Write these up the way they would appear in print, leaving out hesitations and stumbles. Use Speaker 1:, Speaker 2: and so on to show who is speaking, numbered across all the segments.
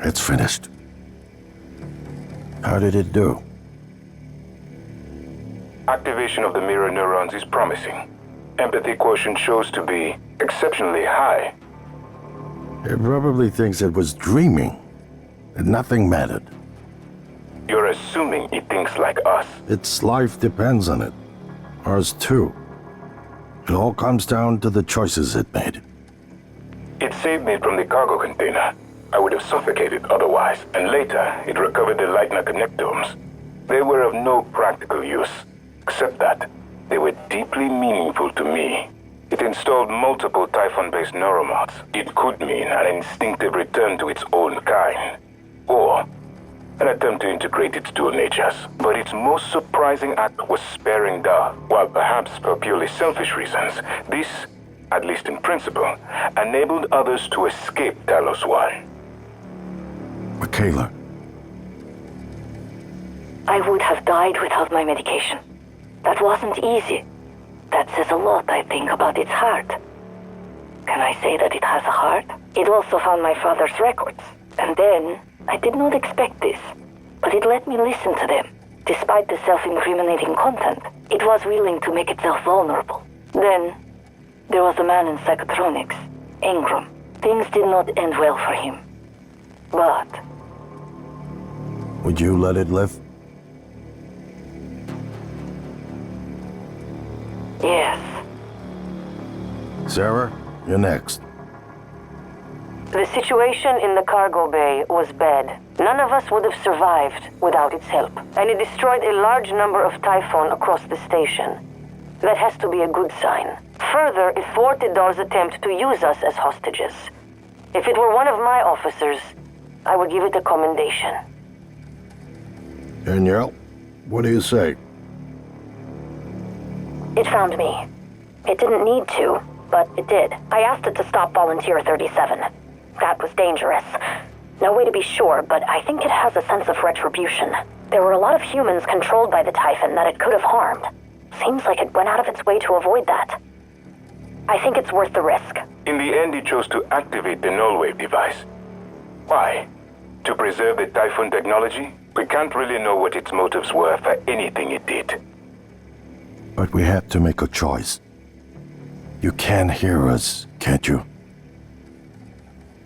Speaker 1: It's finished. How did it do?
Speaker 2: Activation of the mirror neurons is promising. Empathy quotient shows to be exceptionally high.
Speaker 1: It probably thinks it was dreaming, and nothing mattered.
Speaker 2: You're assuming it thinks like us.
Speaker 1: Its life depends on it. Ours too. It all comes down to the choices it made.
Speaker 2: It saved me from the cargo container. I would have suffocated otherwise, and later it recovered the Leitner connectomes. They were of no practical use, except that they were deeply meaningful to me. It installed multiple Typhon-based neuromods. It could mean an instinctive return to its own kind, or an attempt to integrate its dual natures. But its most surprising act was sparing Darth. While perhaps for purely selfish reasons, this, at least in principle, enabled others to escape Talos One.
Speaker 1: Michaela.
Speaker 3: I would have died without my medication. That wasn't easy. That says a lot, I think, about its heart. Can I say that it has a heart? It also found my father's records. And then, I did not expect this, but it let me listen to them. Despite the self-incriminating content, it was willing to make itself vulnerable. Then, there was a man in psychotronics, Ingram. Things did not end well for him. But...
Speaker 1: Would you let it live?
Speaker 3: yes.
Speaker 1: Sarah, you're next.
Speaker 3: The situation in the cargo bay was bad. None of us would have survived without its help. And it destroyed a large number of Typhon across the station. That has to be a good sign. Further, it thwarted Dar's attempt to use us as hostages. If it were one of my officers, I would give it a commendation.
Speaker 1: Danielle, what do you say?
Speaker 3: It found me. It didn't need to, but it did. I asked it to stop Volunteer 37. That was dangerous. No way to be sure, but I think it has a sense of retribution. There were a lot of humans controlled by the Typhon that it could have harmed. Seems like it went out of its way to avoid that. I think it's worth the risk.
Speaker 2: In the end, it chose to activate the null-wave device. Why? To preserve the Typhon technology? We can't really know what its motives were for anything it did.
Speaker 1: But we had to make a choice. You can hear us, can't you?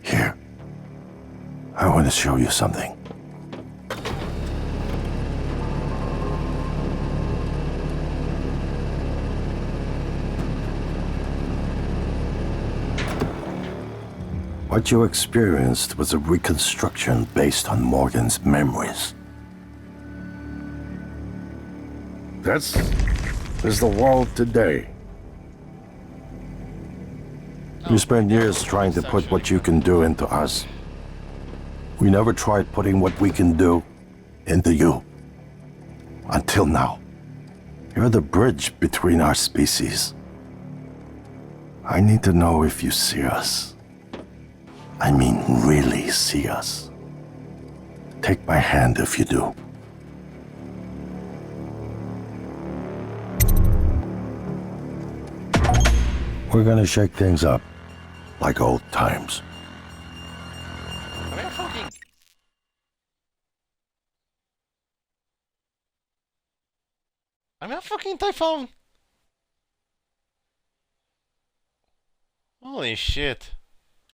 Speaker 1: Here. I want to show you something. What you experienced was a reconstruction based on Morgan's memories. This is the world today. You spent years trying to put what you can do into us. We never tried putting what we can do into you. Until now. You're the bridge between our species. I need to know if you see us. I mean, really see us. Take my hand if you do. We're gonna shake things up, like old times.
Speaker 4: I'm a fucking Typhon! Holy shit.